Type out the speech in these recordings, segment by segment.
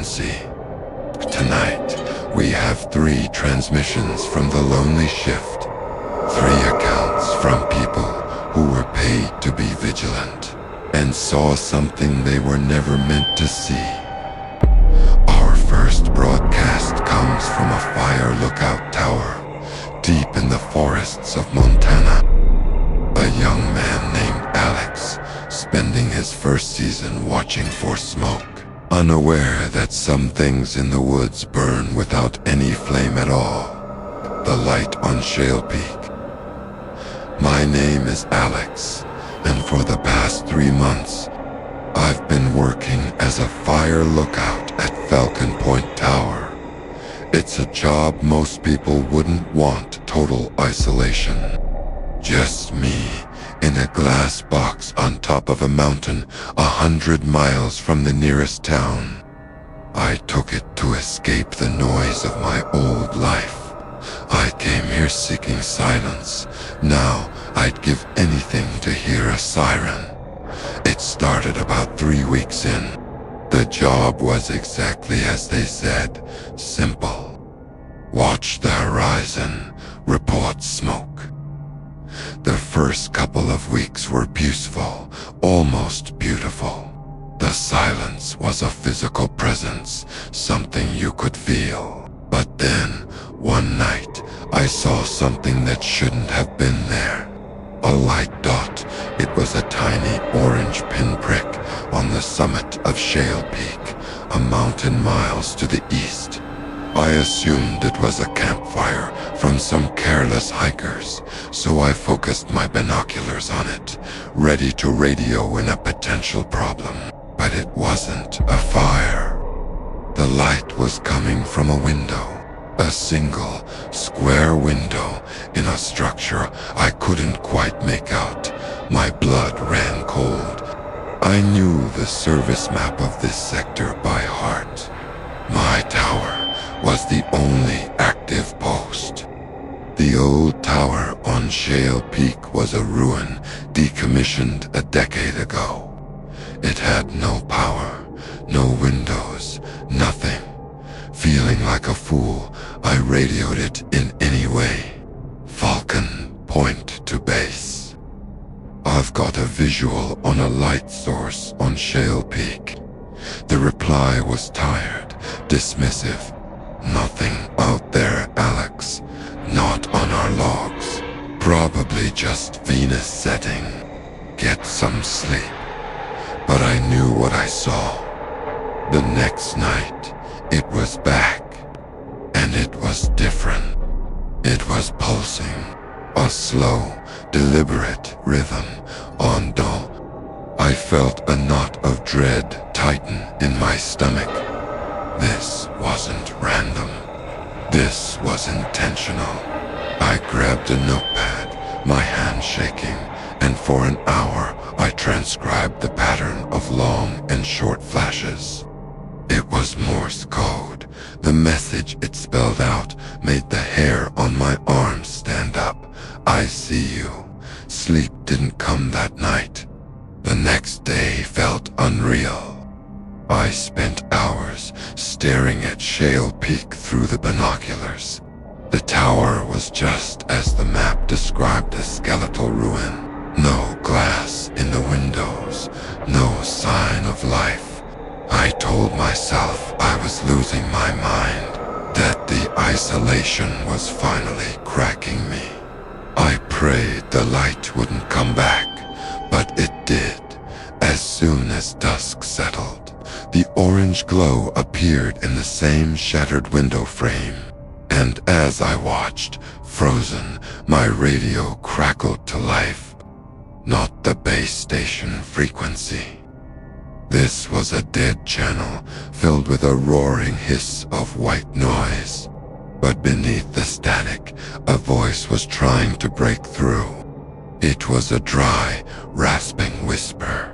frequency. Tonight, we have 3 transmissions from the Lonely Shift. 3 accounts from people who were paid to be vigilant and saw something they were never meant to see. Our first broadcast comes from a fire lookout tower deep in the forests of Montana. A young man named Alex, spending his first season watching for smoke, unaware that some things in the woods burn without any flame at all. The light on Shale Peak. My name is Alex, and for the past 3 months, I've been working as a fire lookout at Falcon Point Tower. It's a job most people wouldn't want total isolation. Just me in a glass box on top of a mountain 100 miles from the nearest town. I took it to escape the noise of my old life. I came here seeking silence. Now I'd give anything to hear a siren. It started about 3 weeks in. The job was exactly as they said, simple. Watch the horizon, report smoke. The first couple of weeks were peaceful, almost beautiful. The silence was a physical presence, something you could feel. But then, one night, I saw something that shouldn't have been there. A light dot. It was a tiny orange pinprick on the summit of Shale Peak, a mountain miles to the east. I assumed it was a campfire from some careless hikers, so I focused my binoculars on it, ready to radio in a potential problem. But it wasn't a fire. The light was coming from a window. A single, square window in a structure I couldn't quite make out. My blood ran cold. I knew the service map of this sector by heart. My tower was the only active post. The old tower on Shale Peak was a ruin, decommissioned a decade ago. It had no power, no windows, nothing. Feeling like a fool, I radioed it in any way. Falcon Point to base. I've got a visual on a light source on Shale Peak. The reply was tired, dismissive. Nothing out there, Alex. Not on our logs. Probably just Venus setting. Get some sleep. But I knew what I saw. The next night, it was back. And it was different. It was pulsing. A slow, deliberate rhythm on dull. I felt a knot of dread tighten in my stomach. This wasn't random. This was intentional. I grabbed a notepad, my hand shaking, and for an hour I transcribed the pattern of long and short flashes. It was Morse code. The message it spelled out made the hair on my arms stand up. I see you. Sleep didn't come that night. The next day felt unreal. I spent hours staring at Shale Peak through the binoculars. The tower was just as the map described, a skeletal ruin. No glass in the windows, no sign of life. I told myself I was losing my mind, that the isolation was finally cracking me. I prayed the light wouldn't come back, but it did. As soon as dusk settled, the orange glow appeared in the same shattered window frame. And as I watched, frozen, my radio crackled to life. Not the base station frequency. This was a dead channel filled with a roaring hiss of white noise. But beneath the static, a voice was trying to break through. It was a dry, rasping whisper.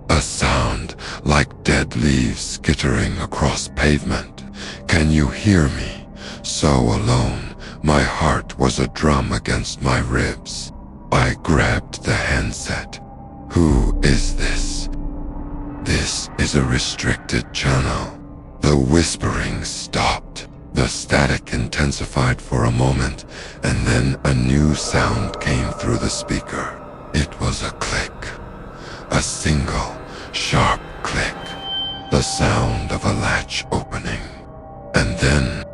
A sound like dead leaves skittering across pavement. Can you hear me? So alone, my heart was a drum against my ribs. I grabbed the handset. Who is this? This is a restricted channel. The whispering stopped. The static intensified for a moment, and then a new sound came through the speaker. It was a click. A single, sharp click. The sound of a latch opening. And then,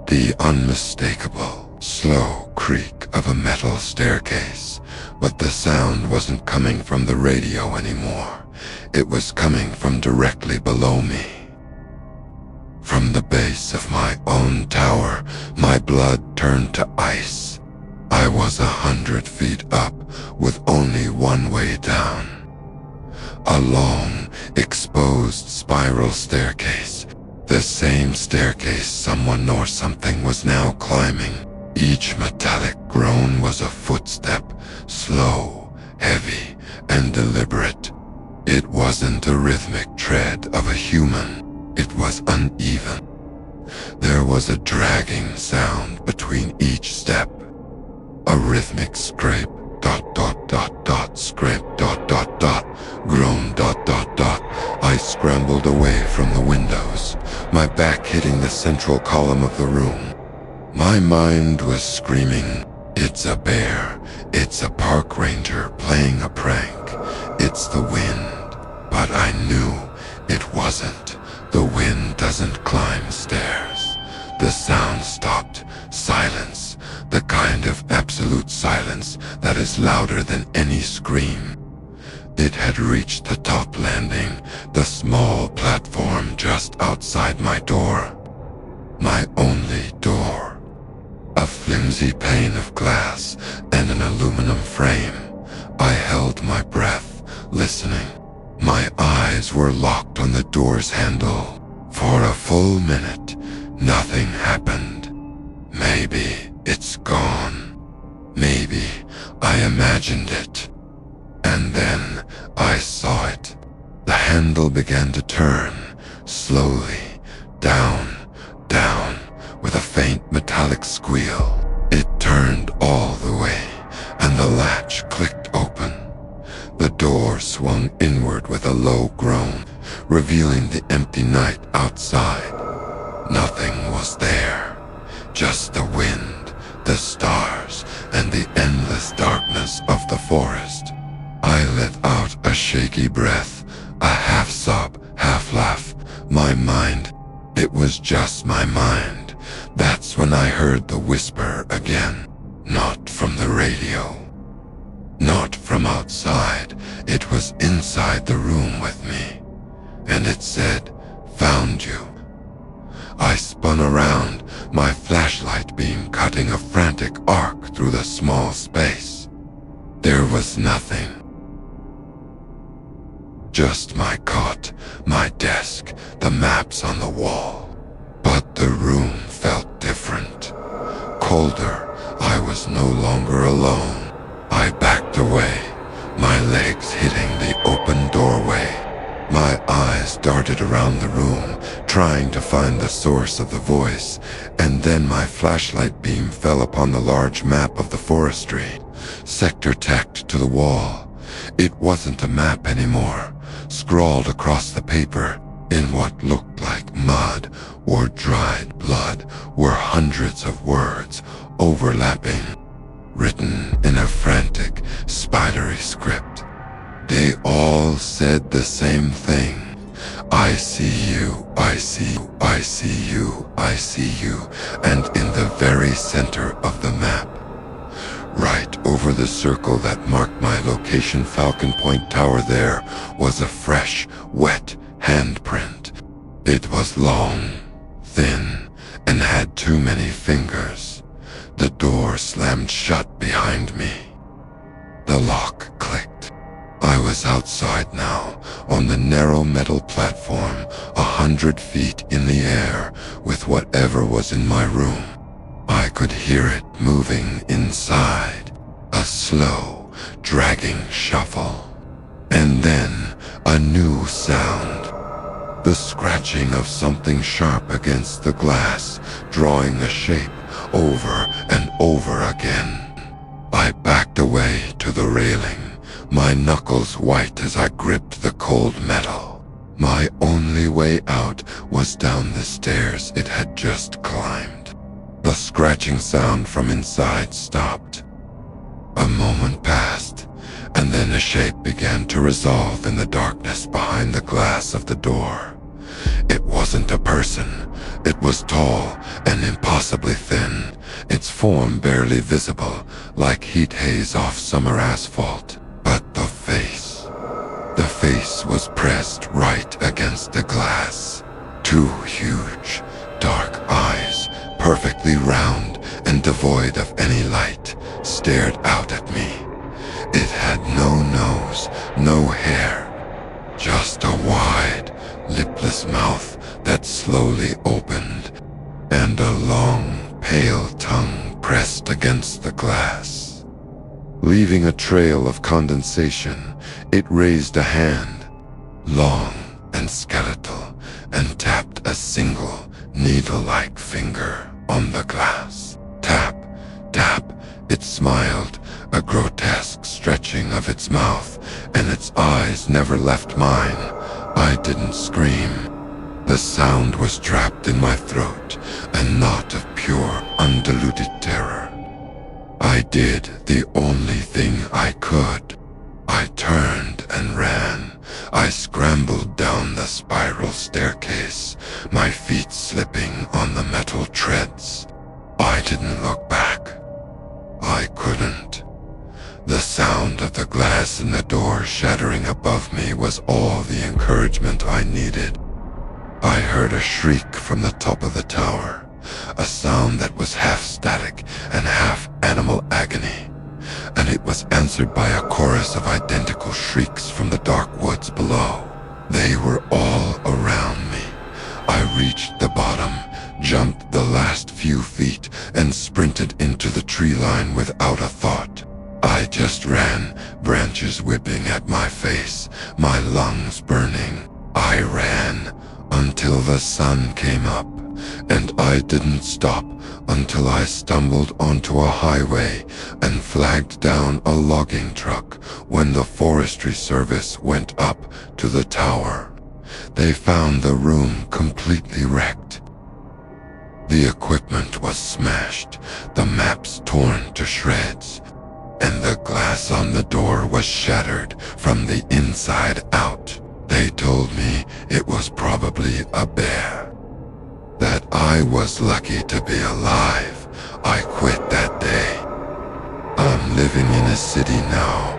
the unmistakable, slow creak of a metal staircase. But the sound wasn't coming from the radio anymore. It was coming from directly below me. From the base of my own tower, my blood turned to ice. I was 100 feet up, with only one way down. A long, exposed spiral staircase. The same staircase someone or something was now climbing. Each metallic groan was a footstep, slow, heavy, and deliberate. It wasn't a rhythmic tread of a human. It was uneven. There was a dragging sound between each step. A rhythmic scrape, scrape, groan, I scrambled away from the windows, my back hitting the central column of the room. My mind was screaming, "It's a bear. It's a park ranger playing a prank. It's the wind." But I knew it wasn't. The wind doesn't climb stairs. The sound stopped. Silence. The kind of absolute silence that is louder than any scream. It had reached the top landing, the small platform just outside my door. My only door. A flimsy pane of glass and an aluminum frame. I held my breath, listening. My eyes were locked on the door's handle. For a full minute, nothing happened. Maybe it's gone. Maybe I imagined it. And then I saw it. The handle began to turn, slowly, down, with a faint metallic squeal. It turned all the way, and the latch clicked open. The door swung inward with a low groan, revealing the empty night outside. Nothing was there. Just the wind, the stars, and the endless darkness of the forest. I let out a shaky breath, a half sob, half laugh. My mind, it was just my mind. That's when I heard the whisper again. Not from the radio. Not from outside. It was inside the room with me. And it said, "Found you." I spun around, my flashlight beam cutting a frantic arc through the small space. There was nothing. Just my cot, my desk, the maps on the wall. But the room felt different. Colder. I was no longer alone. I backed away, my legs hitting the open doorway. My eyes darted around the room, trying to find the source of the voice, and then my flashlight beam fell upon the large map of the forestry, sector tacked to the wall. It wasn't a map anymore. Scrawled across the paper, in what looked like mud or dried blood, were hundreds of words, overlapping, written in a frantic, spidery script. They all said the same thing. "I see you, I see you, I see you, I see you," and in the very center of the map, right over the circle that marked my location Falcon Point Tower, there was a fresh, wet handprint. It was long, thin, and had too many fingers. The door slammed shut behind me. The lock clicked. I was outside now, on the narrow metal platform, 100 feet in the air, with whatever was in my room. I could hear it moving inside, a slow, dragging shuffle. And then a new sound. The scratching of something sharp against the glass, drawing a shape over and over again. I backed away to the railing, my knuckles white as I gripped the cold metal. My only way out was down the stairs it had just climbed. The scratching sound from inside stopped. A moment passed, and then a shape began to resolve in the darkness behind the glass of the door. It wasn't a person. It was tall and impossibly thin, its form barely visible, like heat haze off summer asphalt. But the face was pressed right against the glass. Two huge, dark eyes, perfectly round and devoid of any light, stared out at me. It had no nose, no hair, just a wide, lipless mouth that slowly opened, and a long, pale tongue pressed against the glass. Leaving a trail of condensation, it raised a hand, long and skeletal, and tapped a single, needle-like finger on the glass. Tap, tap, it smiled, a grotesque stretching of its mouth, and its eyes never left mine. I didn't scream. The sound was trapped in my throat, a knot of pure, undiluted terror. I did the only thing I could. I turned and ran. I scrambled down the spiral staircase, my feet slipping on the metal treads. I didn't look back. I couldn't. The sound of the glass in the door shattering above me was all the encouragement I needed. I heard a shriek from the top of the tower, a sound that was half static and half animal agony, and it was answered by a chorus of identical shrieks from the dark woods below. They were all around me. I reached the bottom, jumped the last few feet, and sprinted into the tree line without a thought. I just ran, branches whipping at my face, my lungs burning. I ran until the sun came up, and I didn't stop until I stumbled onto a highway and flagged down a logging truck when the forestry service went up to the tower. They found the room completely wrecked. The equipment was smashed, the maps torn to shreds, and the glass on the door was shattered from the inside out. They told me it was probably a bear. That I was lucky to be alive. I quit that day. I'm living in a city now,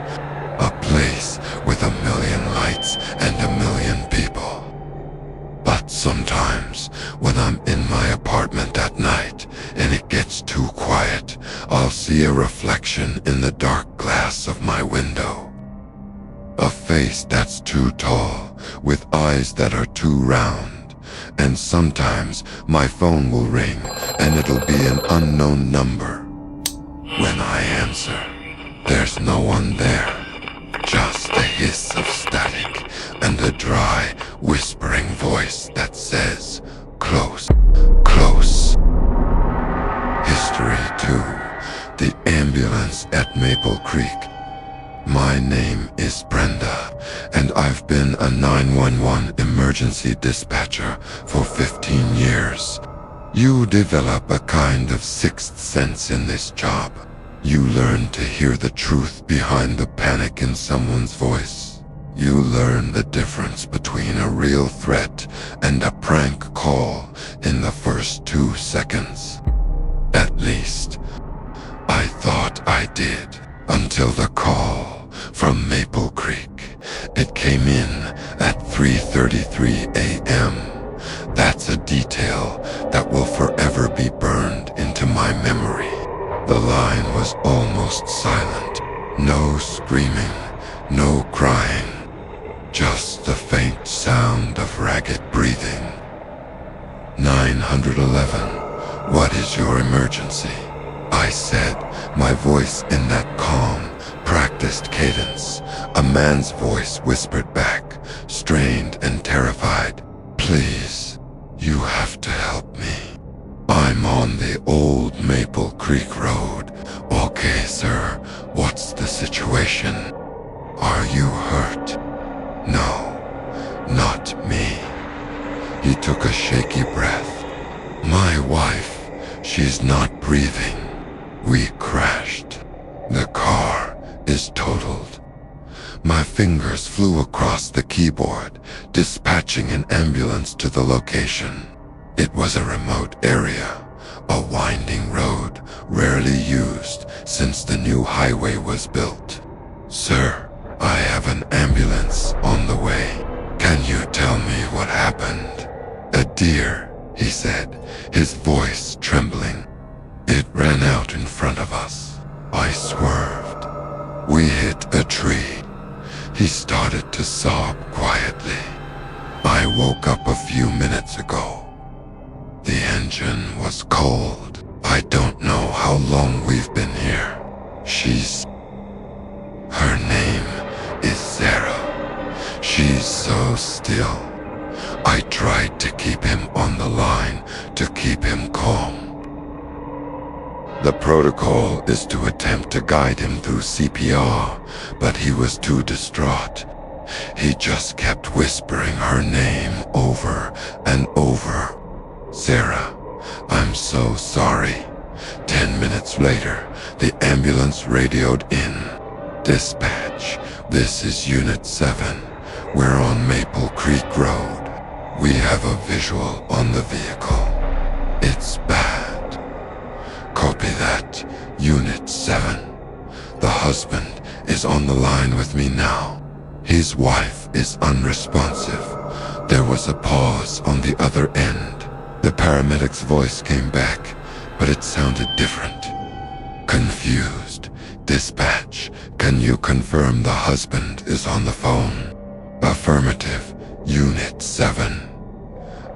a place with 1,000,000 lights and 1,000,000 people. But sometimes, when I'm in my apartment at night and it gets too quiet, I'll see a reflection in the dark glass of my window. A face that's too tall, with eyes that are too round. And sometimes my phone will ring and it'll be an unknown number. When I answer, there's no one there. Just the hiss of static and a dry, whispering voice that says, "Close, close." History 2. The ambulance at Maple Creek. My name is Brenda, and I've been a 911 emergency dispatcher for 15 years. You develop a kind of sixth sense in this job. You learn to hear the truth behind the panic in someone's voice. You learn the difference between a real threat and a prank call in the first 2 seconds. At least, I thought I did, until the call from Maple Creek. It came in at 3:33 a.m. That's a detail that will forever be burned into my memory. The line was almost silent. No screaming, no crying. Just the faint sound of ragged breathing. 911, what is your emergency? I said, my voice in that calm, practiced cadence. A man's voice whispered back, strained and terrified. Please, you have to help me. I'm on the old Maple Creek Road. Okay, sir, what's the situation? Are you hurt? No, Not me. He took a shaky breath. My wife, she's not breathing. We crashed. The car is totaled. My fingers flew across the keyboard, dispatching an ambulance to the location. It was a remote area, a winding road rarely used since the new highway was built. Sir, I have an ambulance on the way. Can you tell me what happened? A deer, he said, his voice trembling. It ran out in front of us. I swerved. We hit a tree. He started to sob quietly. I woke up a few minutes ago. The engine was cold. I don't know how long we've been here. Her name is Sarah. She's so still. I tried to keep him on the line, to keep him calm. The protocol is to attempt to guide him through CPR, but he was too distraught. He just kept whispering her name over and over. Sarah, I'm so sorry. 10 minutes later, the ambulance radioed in. Dispatch, this is Unit 7. We're on Maple Creek Road. We have a visual on the vehicle. It's bad. Copy that, Unit 7. The husband is on the line with me now. His wife is unresponsive. There was a pause on the other end. The paramedic's voice came back, but it sounded different. Confused. Dispatch, can you confirm the husband is on the phone? Affirmative, Unit 7.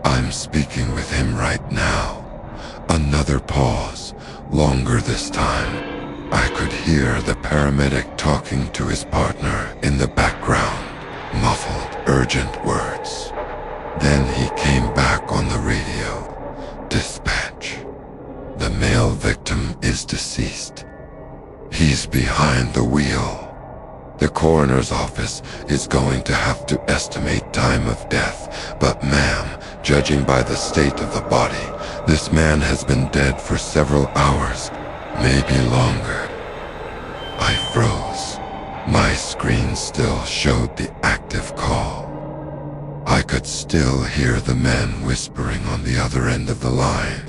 I'm speaking with him right now. Another pause, longer this time. I could hear the paramedic talking to his partner in the background, muffled, urgent words. Then he came back on the radio. Dispatch. The male victim is deceased. He's behind the wheel. The coroner's office is going to have to estimate time of death, but ma'am, judging by the state of the body, this man has been dead for several hours, maybe longer. I froze. My screen still showed the active call. I could still hear the man whispering on the other end of the line.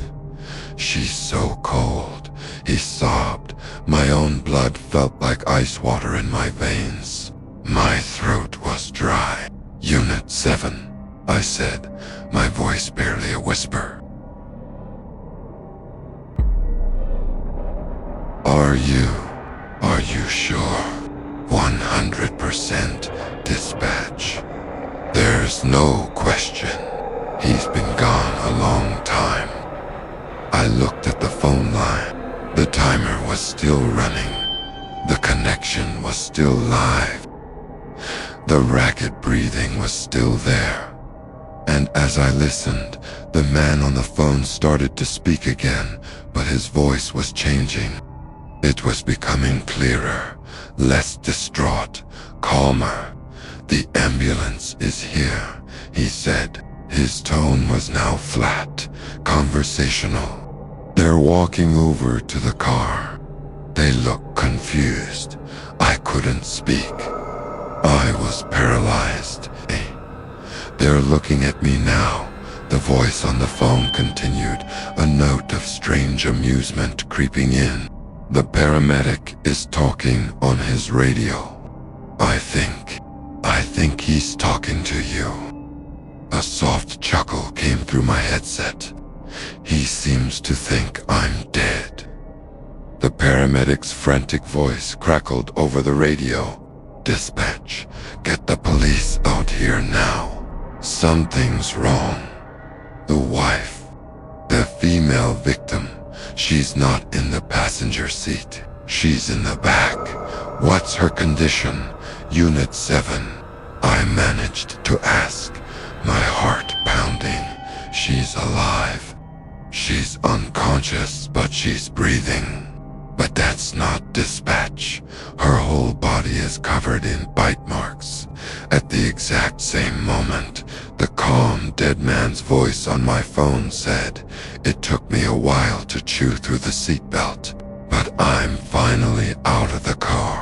She's so cold, he sobbed. My own blood felt like ice water in my veins. My throat was dry. Unit 7, I said, my voice barely a whisper. Are you sure? 100% dispatch. There's no question. He's been gone a long time. I looked at the phone line. The timer was still running. The connection was still live. The ragged breathing was still there. And as I listened, the man on the phone started to speak again, but his voice was changing. It was becoming clearer, less distraught, calmer. The ambulance is here, he said. His tone was now flat, conversational. They're walking over to the car. They look confused. I couldn't speak. I was paralyzed. They're looking at me now. The voice on the phone continued, a note of strange amusement creeping in. The paramedic is talking on his radio. I think he's talking to you. A soft chuckle came through my headset. He seems to think I'm dead. The paramedic's frantic voice crackled over the radio. Dispatch, get the police out here now. Something's wrong. The wife, the female victim, she's not in the passenger seat. She's in the back. What's her condition? Unit 7. I managed to ask, my heart pounding. She's alive. She's unconscious, but she's breathing. But that's not dispatch. Her whole body is covered in bite marks. At the exact same moment, calm, dead man's voice on my phone said, "It took me a while to chew through the seatbelt, but I'm finally out of the car.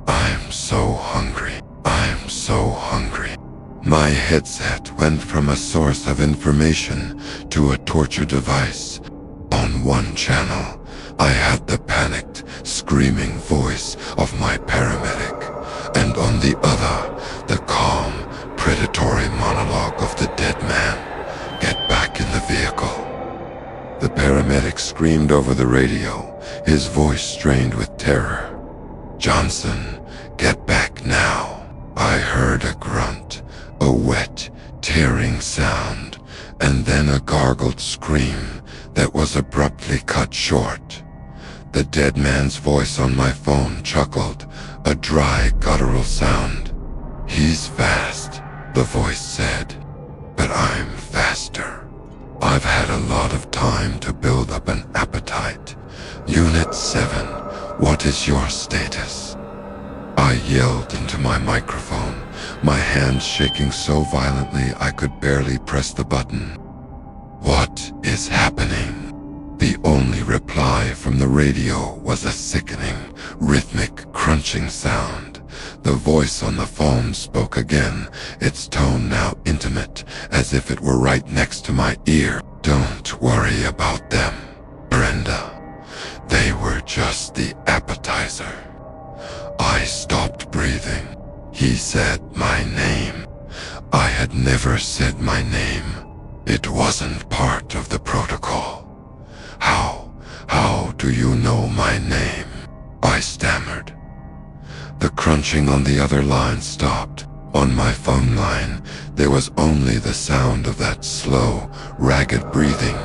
I'm so hungry. I'm so hungry." My headset went from a source of information to a torture device. On one channel, I had the panicked, screaming voice of my paramedic, and on the other, the calm, predatory monologue of the dead man. "Get back in the vehicle." The paramedic screamed over the radio, his voice strained with terror. "Johnson, get back now." I heard a grunt, a wet, tearing sound, and then a gargled scream that was abruptly cut short. The dead man's voice on my phone chuckled, a dry, guttural sound. "He's fast," the voice said, "but I'm faster. I've had a lot of time to build up an appetite. Unit 7, what is your status?" I yelled into my microphone, my hands shaking so violently I could barely press the button. "What is happening?" The only reply from the radio was a sickening, rhythmic, crunching sound. The voice on the phone spoke again, its tone now intimate, as if it were right next to my ear. "Don't worry about them, Brenda. They were just the appetizer." I stopped breathing. He said my name. I had never said my name. It wasn't part of the protocol. How do you know my name?" I stammered. The crunching on the other line stopped. On my phone line, there was only the sound of that slow, ragged breathing,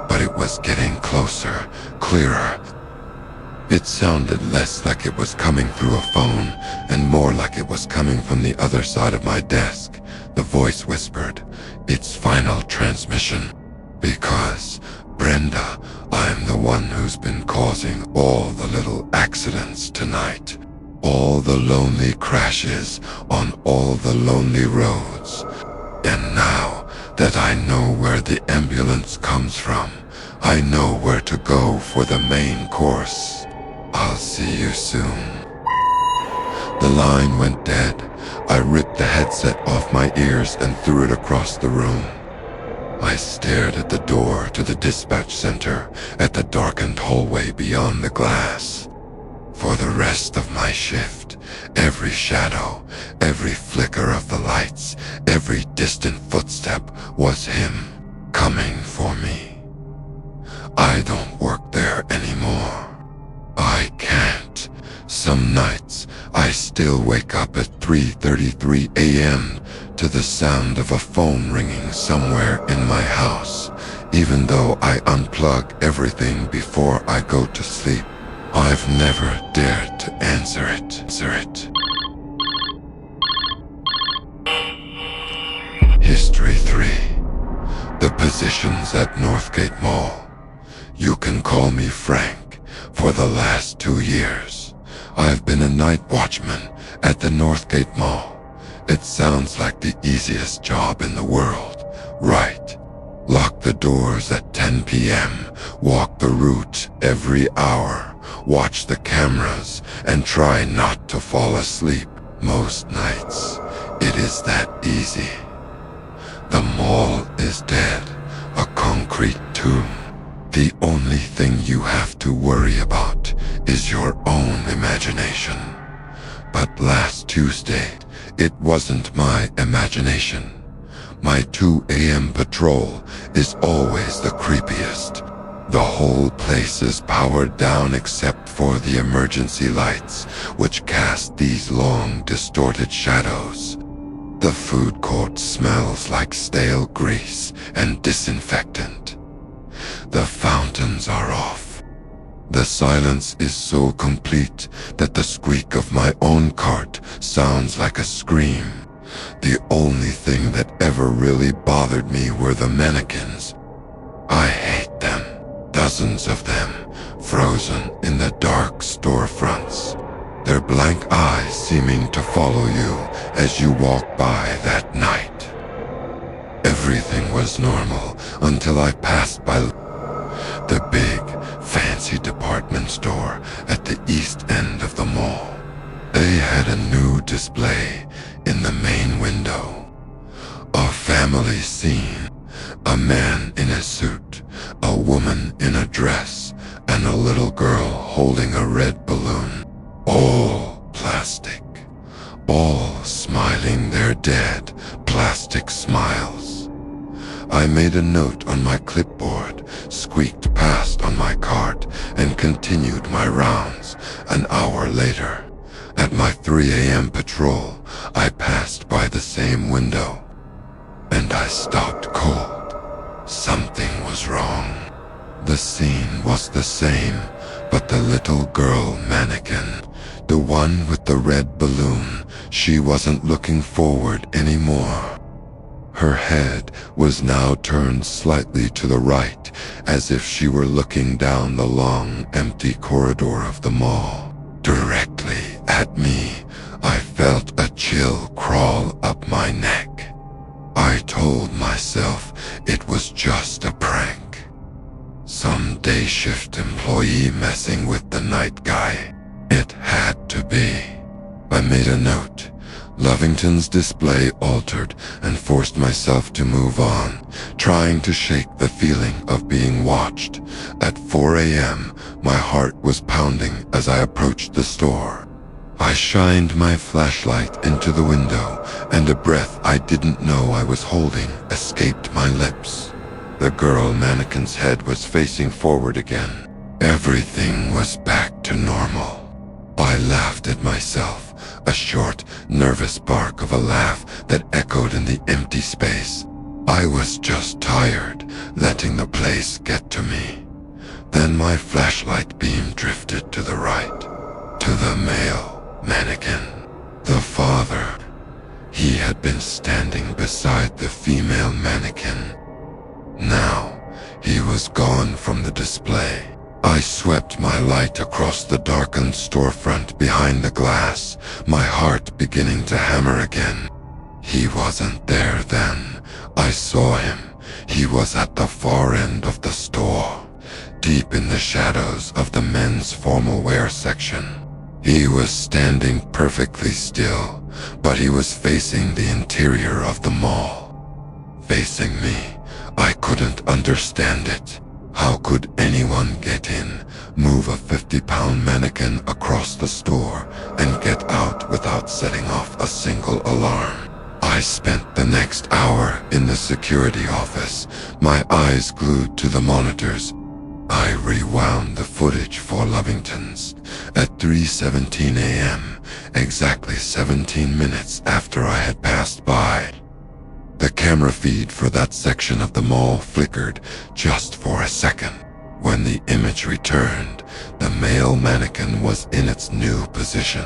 but it was getting closer, clearer. It sounded less like it was coming through a phone, and more like it was coming from the other side of my desk. The voice whispered, "It's final transmission. Because, Brenda, I'm the one who's been causing all the little accidents tonight. All the lonely crashes on all the lonely roads. And now that I know where the ambulance comes from, I know where to go for the main course. I'll see you soon." The line went dead. I ripped the headset off my ears and threw it across the room. I stared at the door to the dispatch center, at the darkened hallway beyond the glass. For the rest of my shift, every shadow, every flicker of the lights, every distant footstep was him coming for me. I don't work there anymore. I can't. Some nights, I still wake up at 3:33 a.m. to the sound of a phone ringing somewhere in my house, even though I unplug everything before I go to sleep. I've never dared to answer it. History 3. The positions at Northgate Mall. You can call me Frank. For the last 2 years, I've been a night watchman at the Northgate Mall. It sounds like the easiest job in the world, right? Lock the doors at 10 p.m., walk the route every hour, watch the cameras, and try not to fall asleep. Most nights, it is that easy. The mall is dead, a concrete tomb. The only thing you have to worry about is your own imagination. But last Tuesday, it wasn't my imagination. My 2 a.m. patrol is always the creepiest. The whole place is powered down except for the emergency lights, which cast these long, distorted shadows. The food court smells like stale grease and disinfectant. The fountains are off. The silence is so complete that the squeak of my own cart sounds like a scream. The only thing that ever really bothered me were the mannequins. I hate them. Dozens of them, frozen in the dark storefronts. Their blank eyes seeming to follow you as you walk by that night. Everything was normal until I passed by the big, fancy department store at the east end of the mall. They had a new display in the main window. A family scene. A man in a suit, a woman in a dress, and a little girl holding a red balloon. All plastic. All smiling their dead, plastic smiles. I made a note on my clipboard, squeaked past on my cart, and continued my rounds. An hour later, at my 3 a.m. patrol, I passed by the same window, and I stopped cold. Something was wrong. The scene was the same, but the little girl mannequin, the one with the red balloon, she wasn't looking forward anymore. Her head was now turned slightly to the right, as if she were looking down the long, empty corridor of the mall. Directly at me, I felt a chill crawl up my neck. I told myself it was just a prank. Some day shift employee messing with the night guy. It had to be. I made a note. Lovington's display altered and forced myself to move on, trying to shake the feeling of being watched. At 4 a.m., my heart was pounding as I approached the store. I shined my flashlight into the window, and a breath I didn't know I was holding escaped my lips. The girl mannequin's head was facing forward again. Everything was back to normal. I laughed at myself, a short, nervous bark of a laugh that echoed in the empty space. I was just tired, letting the place get to me. Then my flashlight beam drifted to the right, to the male mannequin. The father. He had been standing beside the female mannequin. Now, he was gone from the display. I swept my light across the darkened storefront behind the glass, my heart beginning to hammer again. He wasn't there then. I saw him. He was at the far end of the store, deep in the shadows of the men's formal wear section. He was standing perfectly still, but he was facing the interior of the mall. Facing me. I couldn't understand it. How could anyone get in, move a 50-pound mannequin across the store, and get out without setting off a single alarm? I spent the next hour in the security office, my eyes glued to the monitors. I rewound the footage for Lovington's at 3:17 a.m., exactly 17 minutes after I had passed by. The camera feed for that section of the mall flickered just for a second. When the image returned, the male mannequin was in its new position.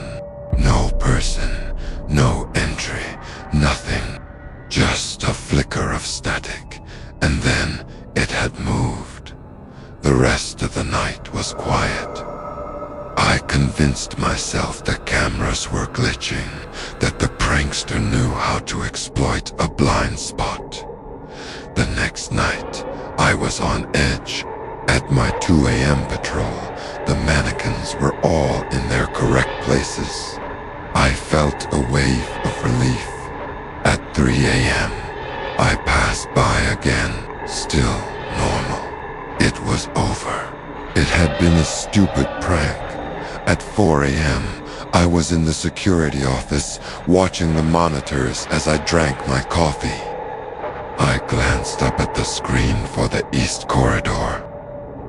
No person, no entry, nothing. Just a flicker of static, and then it had moved. The rest of the night was quiet. I convinced myself the cameras were glitching, that the prankster knew how to exploit a blind spot. The next night, I was on edge. At my 2 a.m. patrol, the mannequins were all in their correct places. I felt a wave of relief. At 3 a.m., I passed by again, still normal. It was over. It had been a stupid prank. At 4 a.m., I was in the security office, watching the monitors as I drank my coffee. I glanced up at the screen for the east corridor.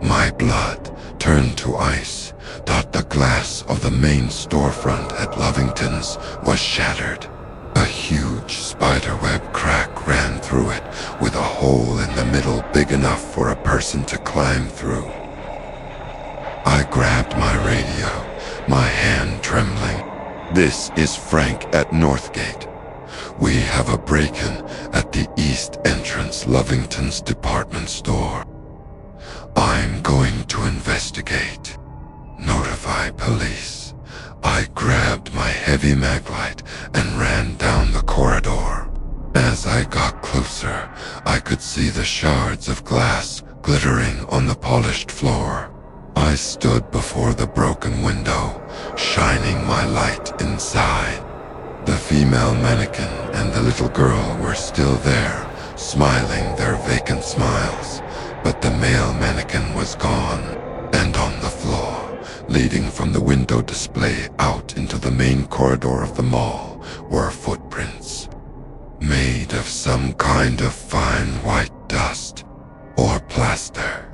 My blood turned to ice, thought the glass of the main storefront at Lovington's was shattered. A huge spiderweb crack ran through it, with a hole in the middle big enough for a person to climb through. I grabbed my radio, my hand trembling. "This is Frank at Northgate. We have a break-in at the east entrance Lovington's department store. I'm going to investigate. Notify police." I grabbed my heavy maglite and ran down the corridor. As I got closer, could see the shards of glass glittering on the polished floor. I stood before the broken window, shining my light inside. The female mannequin and the little girl were still there, smiling their vacant smiles, but the male mannequin was gone, and on the floor, leading from the window display out into the main corridor of the mall, were footprints, made of some kind of fine white dust, or plaster.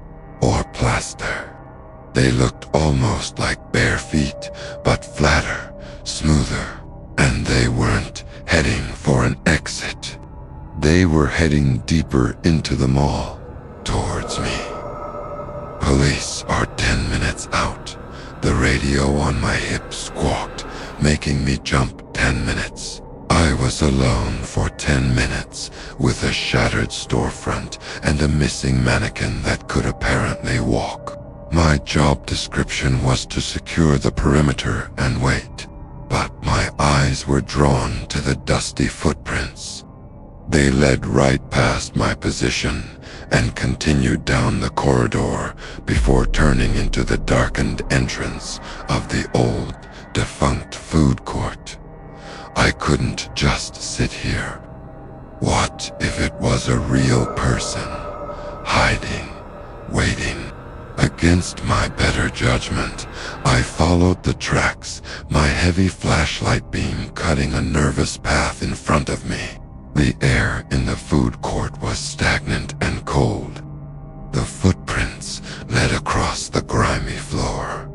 They looked almost like bare feet, but flatter, smoother, and they weren't heading for an exit. They were heading deeper into the mall, towards me. Police are 10 minutes out. The radio on my hip squawked, making me jump 10 minutes. I was alone for 10 minutes, with a shattered storefront and a missing mannequin that could apparently walk. My job description was to secure the perimeter and wait, but my eyes were drawn to the dusty footprints. They led right past my position and continued down the corridor before turning into the darkened entrance of the old, defunct food court. I couldn't just sit here. What if it was a real person, hiding, waiting? Against my better judgment, I followed the tracks, my heavy flashlight beam cutting a nervous path in front of me. The air in the food court was stagnant and cold. The footprints led across the grimy floor,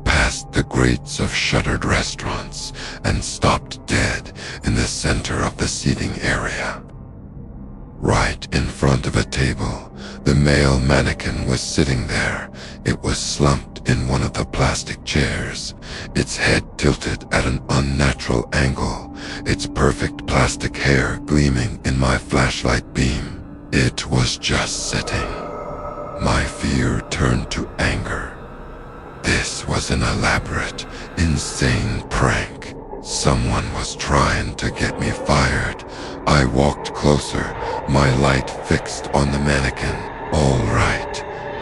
past the grates of shuttered restaurants, and stopped dead in the center of the seating area. Right in front of a table, the male mannequin was sitting there. It was slumped in one of the plastic chairs, its head tilted at an unnatural angle, its perfect plastic hair gleaming in my flashlight beam. It was just sitting. My fear turned to anger. This was an elaborate, insane prank. Someone was trying to get me fired. I walked closer, my light fixed on the mannequin. All right,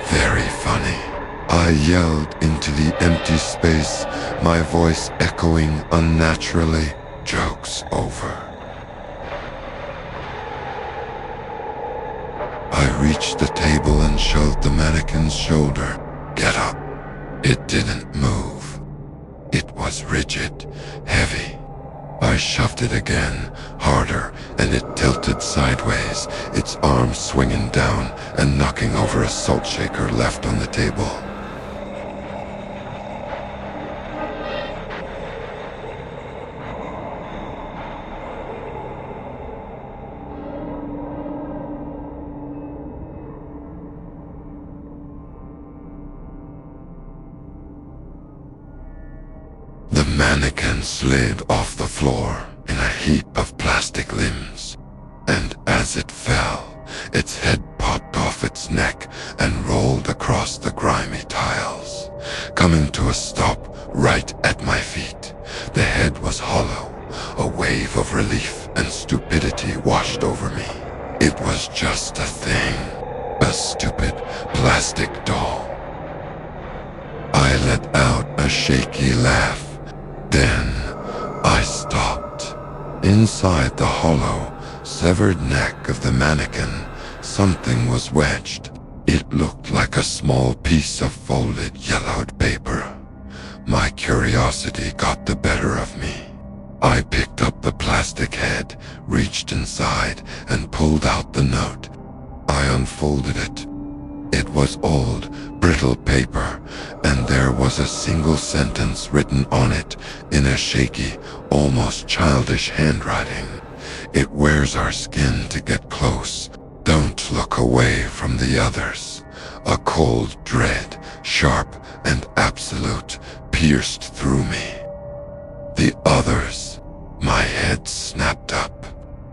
very funny. I yelled into the empty space, my voice echoing unnaturally. Joke's over. I reached the table and shoved the mannequin's shoulder. Get up. It didn't move. It was rigid, heavy. I shoved it again, harder, and it tilted sideways, its arms swinging down and knocking over a salt shaker left on the table. The mannequin slid off the floor in a heap of plastic limbs, and as it fell, its head popped off its neck and rolled across the grimy tiles, coming to a stop right at my feet. The head was hollow. A wave of relief and stupidity washed over me. It was just a thing, a stupid plastic doll. I let out a shaky laugh. Then I stopped. Inside the hollow, severed neck of the mannequin, something was wedged. It looked like a small piece of folded yellowed paper. My curiosity got the better of me. I picked up the plastic head, reached inside, and pulled out the note. I unfolded it. It was old, brittle paper, and there was a single sentence written on it in a shaky, almost childish handwriting. It wears our skin to get close. Don't look away from the others. A cold dread, sharp and absolute, pierced through me. The others. My head snapped up.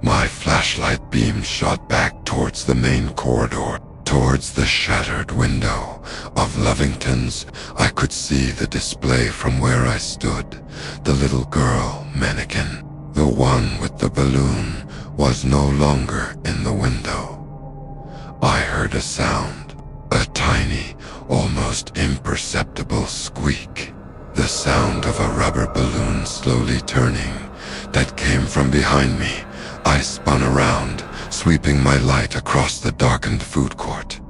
My flashlight beam shot back towards the main corridor. Towards the shattered window of Lovington's. I could see the display from where I stood. The little girl mannequin, the one with the balloon, was no longer in the window. heard a sound, a tiny, almost imperceptible squeak. The sound of a rubber balloon slowly turning that came from behind me. I spun around, sweeping my light across the darkened food court.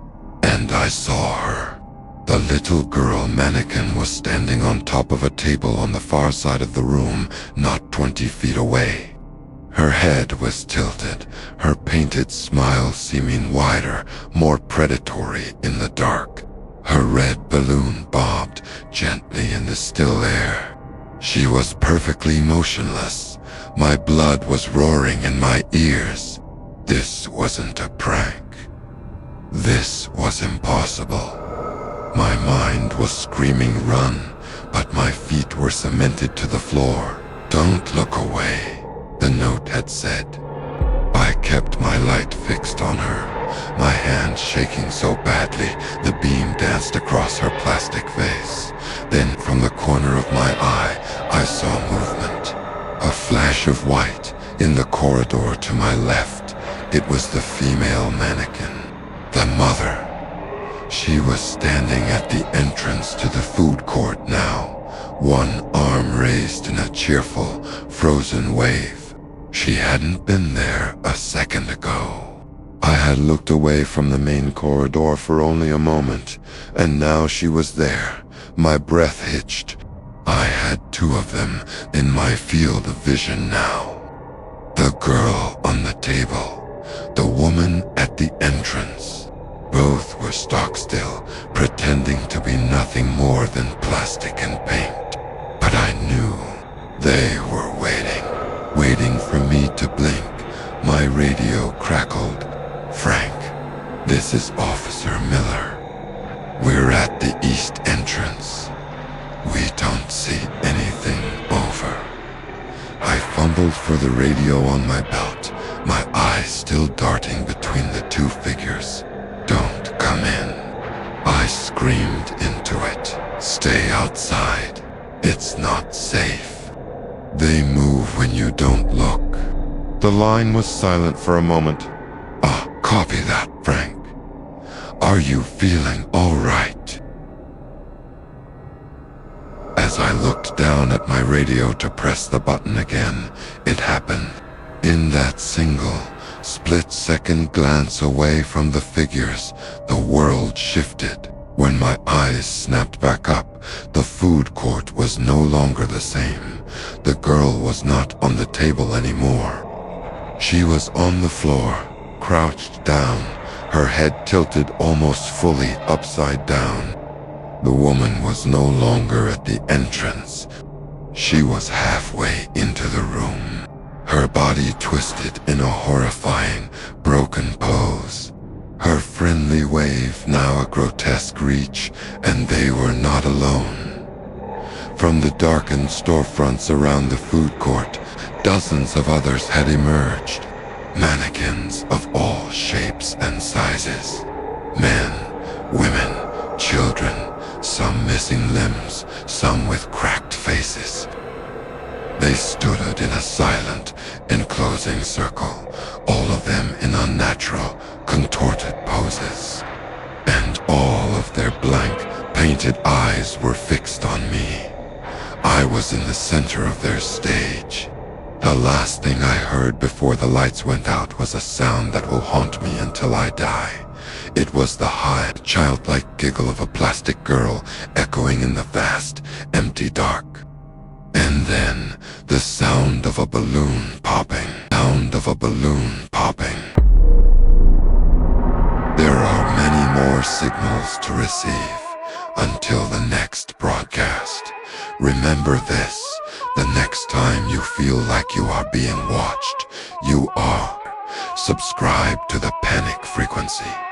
And I saw her. The little girl mannequin was standing on top of a table on the far side of the room, not 20 feet away. Her head was tilted, her painted smile seeming wider, more predatory in the dark. Her red balloon bobbed gently in the still air. She was perfectly motionless. My blood was roaring in my ears. This wasn't a prank. This was impossible. My mind was screaming run, but my feet were cemented to the floor. Don't look away, the note had said. I kept my light fixed on her, my hand shaking so badly the beam danced across her plastic face. Then from the corner of my eye, I saw movement. A flash of white in the corridor to my left. It was the female mannequin, the mother. She was standing at the entrance to the food court now, one arm raised in a cheerful, frozen wave. She hadn't been there a second ago. I had looked away from the main corridor for only a moment, and now she was there. My breath hitched. I had two of them in my field of vision now. The girl on the table, the woman at the entrance. Both were stock still, pretending to be nothing more than plastic and paint. But I knew they were waiting for me to blink. My radio crackled. Frank, this is Officer Miller. We're at the east entrance. We don't see anything over. I fumbled for the radio on my belt, my eyes still darting between the two figures. Don't come in. I screamed into it. Stay outside. It's not safe. They move when you don't look. The line was silent for a moment. Copy that, Frank. Are you feeling all right? As I looked down at my radio to press the button again, it happened. In that single, split-second glance away from the figures, the world shifted. When my eyes snapped back up, the food court was no longer the same. The girl was not on the table anymore. She was on the floor, crouched down, her head tilted almost fully upside down. The woman was no longer at the entrance. She was halfway into the room, her body twisted in a horrifying, broken pose. Her friendly wave now a grotesque reach, and they were not alone. From the darkened storefronts around the food court, dozens of others had emerged. Mannequins of all shapes and sizes. Men, women, children, some missing limbs, some with cracked faces. They stood in a silent, enclosing circle, all of them in unnatural, contorted poses. And all of their blank, painted eyes were fixed on me. I was in the center of their stage. The last thing I heard before the lights went out was a sound that will haunt me until I die. It was the high, childlike giggle of a plastic girl echoing in the vast, empty dark. And then, the sound of a balloon popping. There are many more signals to receive until the next broadcast. Remember this, the next time you feel like you are being watched, you are. Subscribe to the Panic Frequency.